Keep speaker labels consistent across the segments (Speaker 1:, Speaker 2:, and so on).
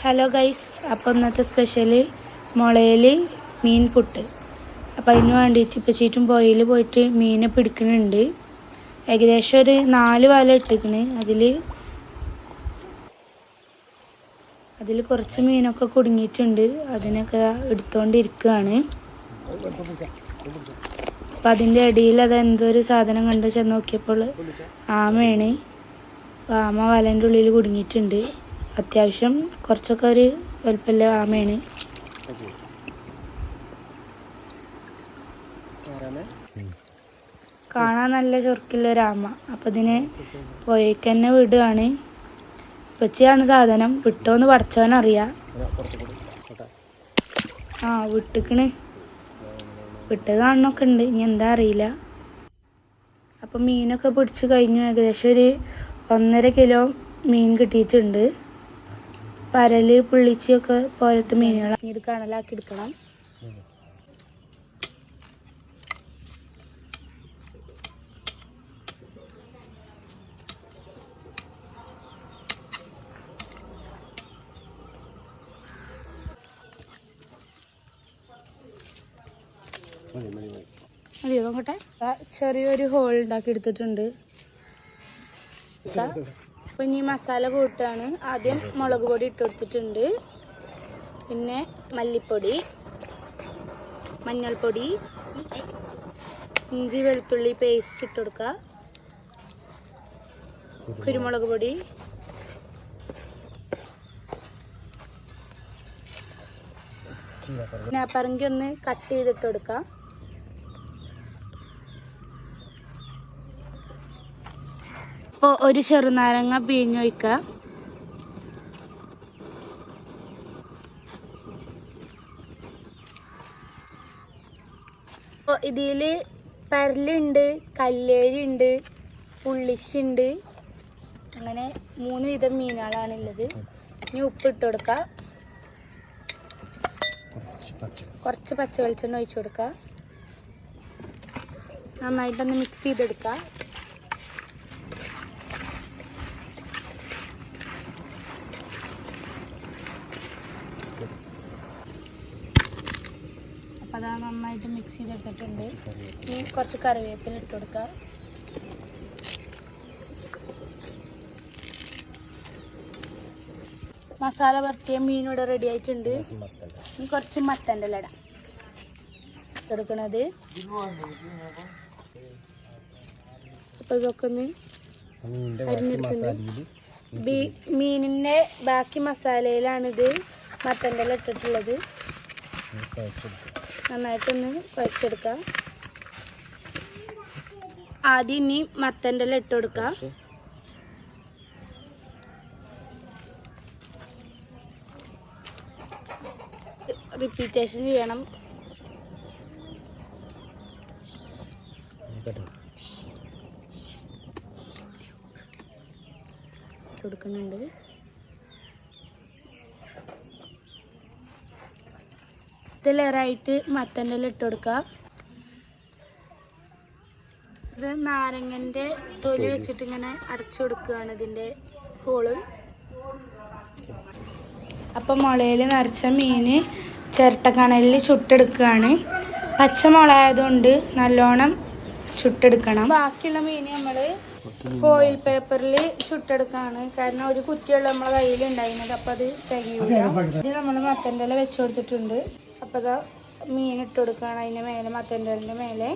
Speaker 1: Hello guys, അപ്പോൾ ഇന്നത്തെ special മുളയിൽ മീൻ പുട്ട്. അപ്പോൾ അതിന് വേണ്ടിയിട്ട് ഇപ്പോൾ ചീറ്റും പുഴയിൽ പോയിട്ട് മീനെ പിടിക്കുന്നുണ്ട്. ഏകദേശം ഒരു 4 വല ഇട്ടിക്കണ്. അതിൽ കുറച്ച് മീനൊക്കെ കുടുങ്ങിയിട്ടുണ്ട്. അതിനൊക്കെ എടുത്തുകൊണ്ടിരിക്കുകയാണ്. അപ്പം അതിൻ്റെ ഇടയിൽ അതെന്തൊരു സാധനം കണ്ട് ചെന്ന് നോക്കിയപ്പോൾ ആമയാണ്. ആമ വലേൻ്റെ ഉള്ളിൽ കുടുങ്ങിയിട്ടുണ്ട്. അത്യാവശ്യം കുറച്ചൊക്കെ ഒരു വലുപ്പമുള്ള ആമയാണ്. കാണാൻ നല്ല ചൊറുക്കുള്ള ഒരാമ. അപ്പം ഇതിനെ പുഴയ്ക്ക് തന്നെ വിടുകയാണ്. പച്ചയാണ് സാധനം. വിട്ടോന്ന് പഠിച്ചവനറിയാം. വിട്ടിക്കണ്. വിട്ട് കാണണമൊക്കെ ഉണ്ട്, ഇനി എന്താ അറിയില്ല. അപ്പം മീനൊക്കെ പിടിച്ച് കഴിഞ്ഞു. ഏകദേശം ഒരു 1.5 കിലോ മീൻ കിട്ടിയിട്ടുണ്ട്. പരല്, പുള്ളിച്ചിയൊക്കെ പോലത്തെ മീനുകളാണ്. ഇത് കണലാക്കി എടുക്കണം. മതിയോ നോക്കട്ടെ. ചെറിയൊരു ഹോൾ ഉണ്ടാക്കി എടുത്തിട്ടുണ്ട്. അപ്പം ഇനി മസാല കൂട്ടാണ്. ആദ്യം മുളക് പൊടി ഇട്ട് കൊടുത്തിട്ടുണ്ട്. പിന്നെ മല്ലിപ്പൊടി, മഞ്ഞൾപ്പൊടി, ഇഞ്ചി വെളുത്തുള്ളി പേസ്റ്റ് ഇട്ട് കൊടുക്കുക, കുരുമുളക് പൊടി, പിന്നെ പറങ്കി ഒന്ന് കട്ട് ചെയ്തിട്ട് കൊടുക്കാം. അപ്പോൾ ഒരു ചെറുനാരങ്ങ പിഴിഞ്ഞൊഴിക്കുക. അപ്പോൾ ഇതിൽ പരലുണ്ട്, കല്ലേരി ഉണ്ട്, പുള്ളിച്ചുണ്ട്. അങ്ങനെ 3 വിധം മീനുകളാണുള്ളത്. ഇനി ഉപ്പിട്ട് കൊടുക്കുക. കുറച്ച് പച്ച വെളിച്ചെണ്ണ ഒഴിച്ചു കൊടുക്കുക. നന്നായിട്ടൊന്ന് മിക്സ് ചെയ്തെടുക്കുക. അപ്പം അത് നന്നായിട്ട് മിക്സ് ചെയ്തെടുത്തിട്ടുണ്ട്. ഇനി കുറച്ച് കറിവേപ്പില ഇട്ട് കൊടുക്കുക. മസാല പുരട്ടിയ മീനിവിടെ റെഡി ആയിട്ടുണ്ട്. ഇനി കുറച്ച് മത്തൻ്റെ ഇല എടുക്കണത്. അപ്പം ഇതൊക്കെ ഒന്ന് അരിഞ്ഞെടുക്കുന്നത്. മീനിൻ്റെ ബാക്കി മസാലയിലാണിത് മത്തൻ്റെ ഇല ഇട്ടിട്ടുള്ളത്. നന്നായിട്ടൊന്ന് കുഴച്ചെടുക്കുക. ആദ്യം ഇനി മത്തൻ്റെ ഇല ഇട്ട് കൊടുക്കുക. റിപ്പീറ്റേഷൻ ചെയ്യണം. കൊടുക്കുന്നുണ്ട്. ഇതിലേറായിട്ട് മത്തൻ്റെ ഇല ഇട്ട് കൊടുക്കുക. ഇത് നാരങ്ങൻ്റെ തൊലി വെച്ചിട്ട് ഇങ്ങനെ അടച്ചു കൊടുക്കുകയാണ് ഇതിൻ്റെ ഹോള്. അപ്പം മുളയിൽ നിറച്ച മീൻ ചിരട്ടക്കണലിൽ ചുട്ടെടുക്കുകയാണ്. പച്ചമുളകായതുകൊണ്ട് നല്ലോണം ചുട്ടെടുക്കണം. ബാക്കിയുള്ള മീൻ നമ്മൾ ഫോയിൽ പേപ്പറിൽ ചുട്ടെടുക്കുകയാണ്. കാരണം ഒരു കുറ്റിയുള്ള നമ്മളെ കയ്യിലുണ്ടായിരുന്നത്. അപ്പം അത് തികയൂല. ഇത് നമ്മൾ മത്തൻ്റെ ഇല വെച്ച് കൊടുത്തിട്ടുണ്ട്. അപ്പം അത് മീൻ ഇട്ട് കൊടുക്കുകയാണ്. അതിൻ്റെ മേലെ മത്തൻ്റെ ഇലൻ്റെ മേലെ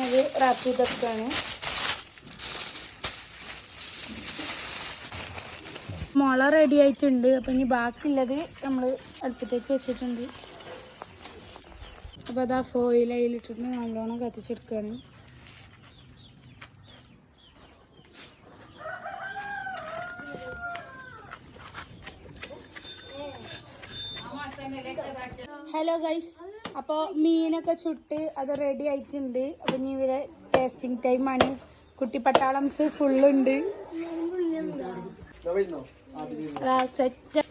Speaker 1: അത് റാപ്പ് ചെയ്തെടുക്കുകയാണ്. മുള റെഡി ആയിട്ടുണ്ട്. അപ്പം ഇനി ബാക്കിയുള്ളത് നമ്മൾ അടുപ്പത്തേക്ക് വെച്ചിട്ടുണ്ട്. അപ്പോൾ അത് ആ ഫോയിൽ അതിലിട്ടിട്ട് നല്ലോണം കത്തിച്ചെടുക്കുകയാണ്. ഹലോ ഗൈസ്, അപ്പോൾ മീനൊക്കെ ചുട്ട് അത് റെഡി ആയിട്ടുണ്ട്. അപ്പം ഇനി ഇവരെ ടേസ്റ്റിംഗ് ടൈമാണ്. കുട്ടിപ്പട്ടാളംസ് ഫുള്ളുണ്ട്. സെറ്റ്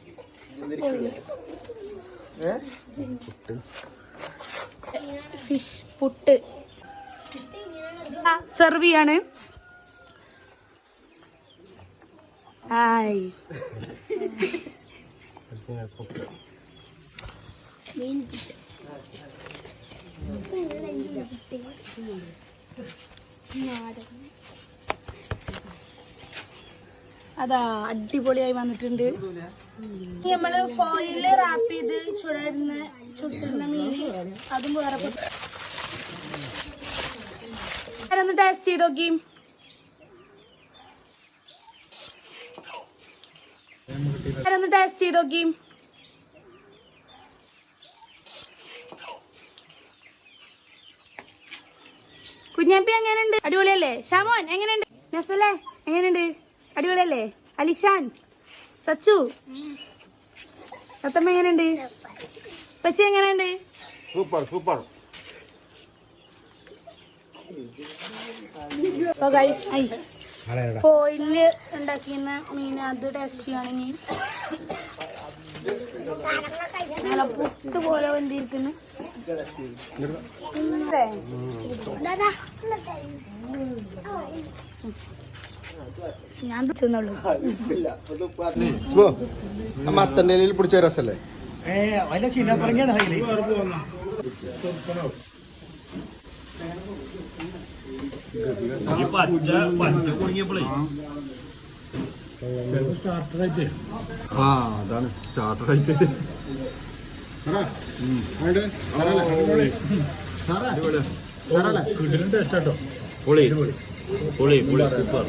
Speaker 1: ഫിഷ് പുട്ട് സെർവ് ചെയ്യാണ്. ആയി അതാ അടിപൊളിയായി വന്നിട്ടുണ്ട്. നമ്മള് ഫോയില് റാപ്പ് ചെയ്ത് ചുട്ടിരുന്ന മീന് അതും വേറെ ഒന്ന് ടേസ്റ്റ് ചെയ്ത് നോക്കി. ഒന്ന് ടേസ്റ്റ് ചെയ്ത് നോക്കി. കുഞ്ഞാപ്പി എങ്ങനെയുണ്ട്? അടിപൊളിയല്ലേ? ഷാമോൻ എങ്ങനെയുണ്ട്? നസലേ എങ്ങനെയുണ്ട്? അടിപൊളിയല്ലേ? അലിഷാൻ, സച്ചു, തത്തമ്മ എങ്ങനെയുണ്ട്? പച്ചി എങ്ങനെയുണ്ട്?
Speaker 2: Super super.
Speaker 1: ഫോയില് ഉണ്ടാക്കിയ മീൻ അത് ടേസ്റ്റ് ചെയ്യുകയാണെങ്കിൽ നല്ല പുട്ട് പോലെ വന്നിരിക്കുന്നു. ഞാൻ തിന്നുള്ളൂ.
Speaker 2: മത്തന്റെ ഇലയിൽ പിടിച്ച രസല്ലേ?
Speaker 3: അതാണ് സ്റ്റാർട്ടർ ആയിട്ട് പൊളി പൊളി പൊളി സൂപ്പർ.